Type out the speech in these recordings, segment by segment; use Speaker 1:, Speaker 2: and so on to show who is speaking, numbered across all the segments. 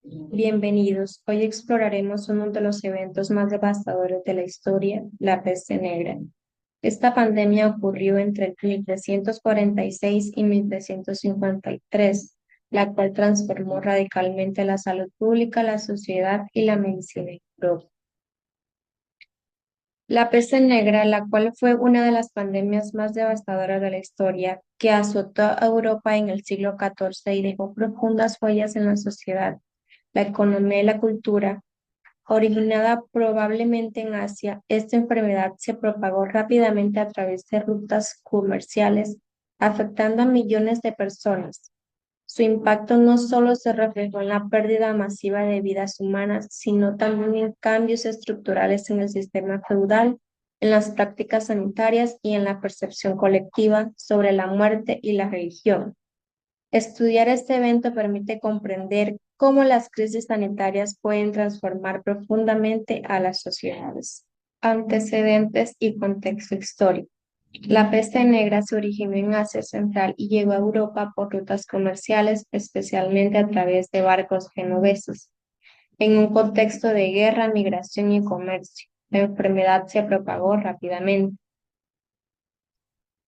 Speaker 1: Bienvenidos. Hoy exploraremos uno de los eventos más devastadores de la historia, la peste negra. Esta pandemia ocurrió entre 1346 y 1353, la cual transformó radicalmente la salud pública, la sociedad y la medicina en Europa. La peste negra, la cual fue una de las pandemias más devastadoras de la historia, que azotó a Europa en el siglo XIV y dejó profundas huellas en la sociedad, la economía y la cultura. Originada probablemente en Asia, esta enfermedad se propagó rápidamente a través de rutas comerciales, afectando a millones de personas. Su impacto no solo se reflejó en la pérdida masiva de vidas humanas, sino también en cambios estructurales en el sistema feudal, en las prácticas sanitarias y en la percepción colectiva sobre la muerte y la religión. Estudiar este evento permite comprender cómo las crisis sanitarias pueden transformar profundamente a las sociedades. Antecedentes y contexto histórico. La peste negra se originó en Asia Central y llegó a Europa por rutas comerciales, especialmente a través de barcos genoveses. En un contexto de guerra, migración y comercio, la enfermedad se propagó rápidamente.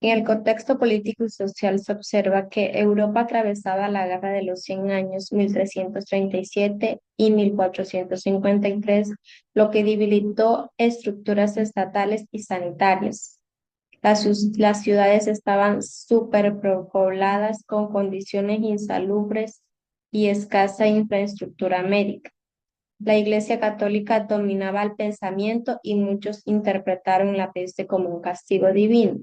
Speaker 1: En el contexto político y social se observa que Europa atravesaba la Guerra de los 100 años, 1337 y 1453, lo que debilitó estructuras estatales y sanitarias. Las ciudades estaban superpobladas con condiciones insalubres y escasa infraestructura médica. La Iglesia Católica dominaba el pensamiento y muchos interpretaron la peste como un castigo divino.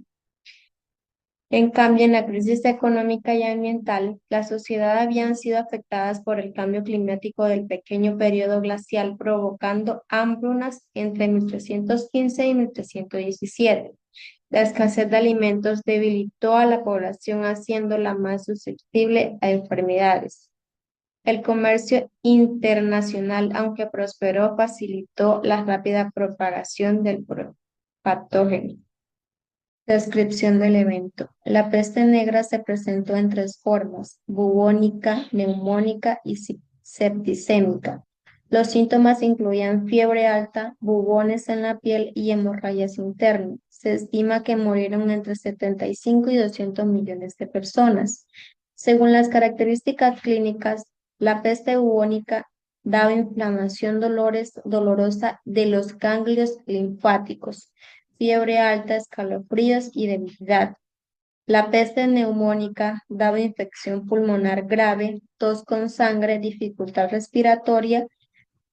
Speaker 1: En cambio, en la crisis económica y ambiental, la sociedad habían sido afectadas por el cambio climático del pequeño periodo glacial, provocando hambrunas entre 1315 y 1317. La escasez de alimentos debilitó a la población, haciéndola más susceptible a enfermedades. El comercio internacional, aunque prosperó, facilitó la rápida propagación del patógeno. Descripción del evento. La peste negra se presentó en tres formas: bubónica, neumónica y septicémica. Los síntomas incluían fiebre alta, bubones en la piel y hemorragias internas. Se estima que murieron entre 75 y 200 millones de personas. Según las características clínicas, la peste bubónica daba inflamación dolorosa de los ganglios linfáticos, fiebre alta, escalofríos y debilidad. La peste neumónica daba infección pulmonar grave, tos con sangre, dificultad respiratoria,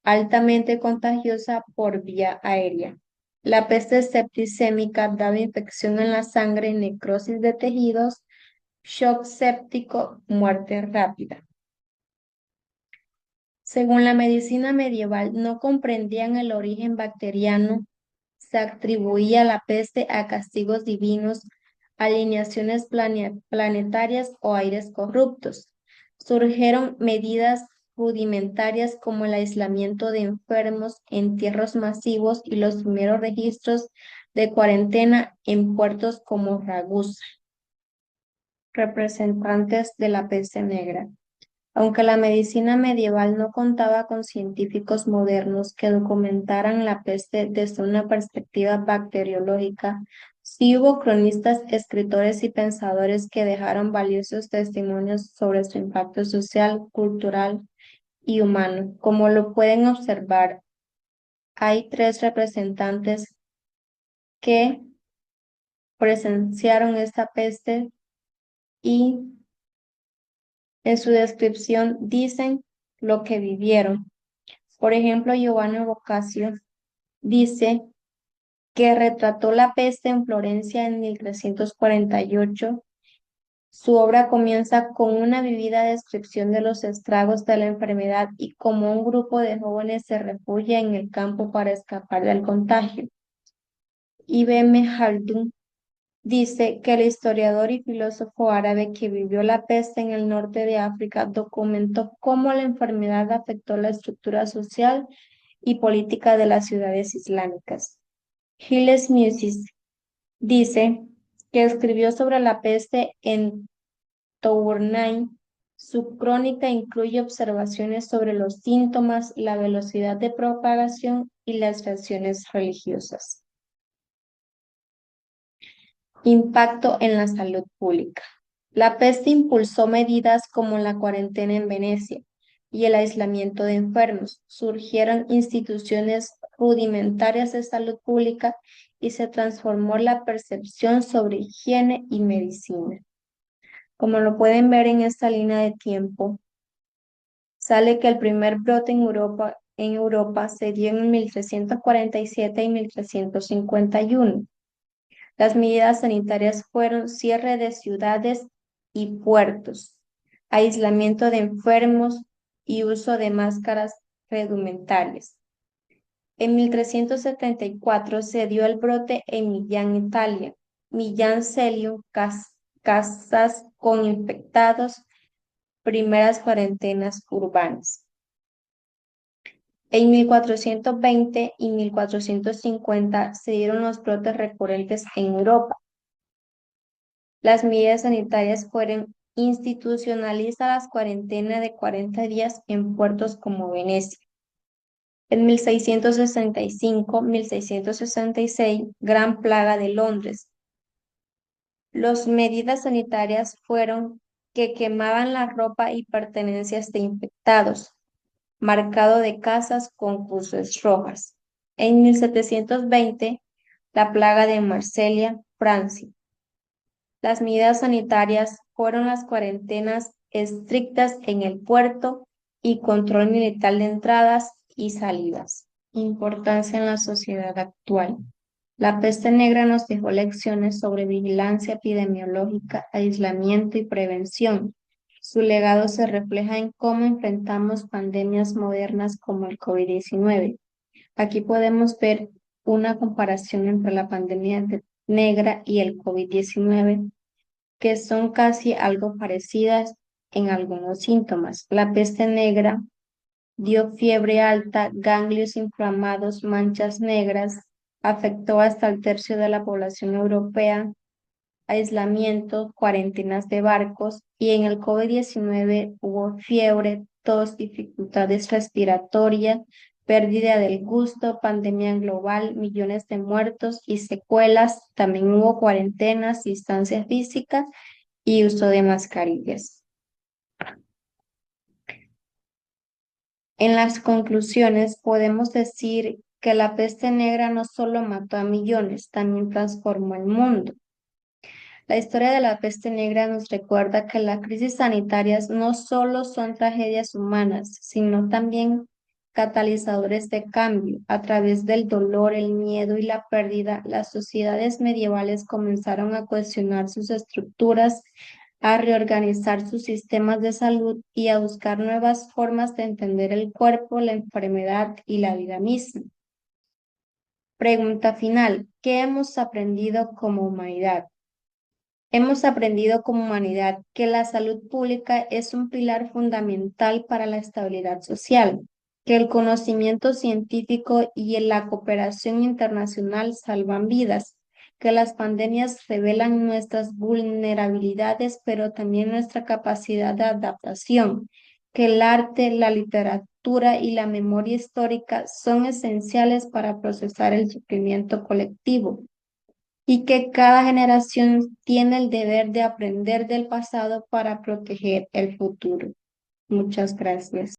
Speaker 1: altamente contagiosa por vía aérea. La peste septicémica daba infección en la sangre, necrosis de tejidos, shock séptico, muerte rápida. Según la medicina medieval, no comprendían el origen bacteriano, se atribuía la peste a castigos divinos, alineaciones planetarias o aires corruptos. Surgieron medidas rudimentarias como el aislamiento de enfermos, entierros masivos y los primeros registros de cuarentena en puertos como Ragusa. Representantes de la peste negra. Aunque la medicina medieval no contaba con científicos modernos que documentaran la peste desde una perspectiva bacteriológica, sí hubo cronistas, escritores y pensadores que dejaron valiosos testimonios sobre su impacto social, cultural y humano. Como lo pueden observar, hay tres representantes que presenciaron esta peste y en su descripción dicen lo que vivieron. Por ejemplo, Giovanni Boccaccio dice que retrató la peste en Florencia en 1348. Su obra comienza con una vívida descripción de los estragos de la enfermedad y cómo un grupo de jóvenes se refugia en el campo para escapar del contagio. Ibn Khaldun dice que el historiador y filósofo árabe que vivió la peste en el norte de África documentó cómo la enfermedad afectó la estructura social y política de las ciudades islámicas. Gilles Musis dice que escribió sobre la peste en Tournai Su crónica incluye observaciones sobre los síntomas, la velocidad de propagación y las reacciones religiosas. Impacto en la salud pública. La peste impulsó medidas como la cuarentena en Venecia y el aislamiento de enfermos. Surgieron instituciones rudimentarias de salud pública y se transformó la percepción sobre higiene y medicina. Como lo pueden ver en esta línea de tiempo, sale que el primer brote en Europa se dio en 1347 y 1351. Las medidas sanitarias fueron cierre de ciudades y puertos, aislamiento de enfermos y uso de máscaras redumentales. En 1374 se dio el brote en Millán, Italia. Millán Celio, casas con infectados, primeras cuarentenas urbanas. En 1420 y 1450 se dieron los brotes recurrentes en Europa. Las medidas sanitarias fueron institucionalizadas cuarentena de 40 días en puertos como Venecia. En 1665, 1666, Gran Plaga de Londres. Las medidas sanitarias fueron que quemaban la ropa y pertenencias de infectados, marcado de casas con cruces rojas. En 1720, la plaga de Marsella, Francia. Las medidas sanitarias fueron las cuarentenas estrictas en el puerto y control militar de entradas y salidas. Importancia en la sociedad actual. La peste negra nos dejó lecciones sobre vigilancia epidemiológica, aislamiento y prevención. Su legado se refleja en cómo enfrentamos pandemias modernas como el COVID-19. Aquí podemos ver una comparación entre la pandemia negra y el COVID-19, que son casi algo parecidas en algunos síntomas. La peste negra dio fiebre alta, ganglios inflamados, manchas negras, afectó hasta el tercio de la población europea, aislamiento, cuarentenas de barcos, y en el COVID-19 hubo fiebre, tos, dificultades respiratorias, pérdida del gusto, pandemia global, millones de muertos y secuelas. También hubo cuarentenas, distancia física y uso de mascarillas. En las conclusiones podemos decir que la peste negra no solo mató a millones, también transformó el mundo. La historia de la peste negra nos recuerda que las crisis sanitarias no solo son tragedias humanas, sino también catalizadores de cambio. A través del dolor, el miedo y la pérdida, las sociedades medievales comenzaron a cuestionar sus estructuras, a reorganizar sus sistemas de salud y a buscar nuevas formas de entender el cuerpo, la enfermedad y la vida misma. Pregunta final: ¿qué hemos aprendido como humanidad? Hemos aprendido como humanidad que la salud pública es un pilar fundamental para la estabilidad social, que el conocimiento científico y la cooperación internacional salvan vidas, que las pandemias revelan nuestras vulnerabilidades, pero también nuestra capacidad de adaptación, que el arte, la literatura y la memoria histórica son esenciales para procesar el sufrimiento colectivo y que cada generación tiene el deber de aprender del pasado para proteger el futuro. Muchas gracias.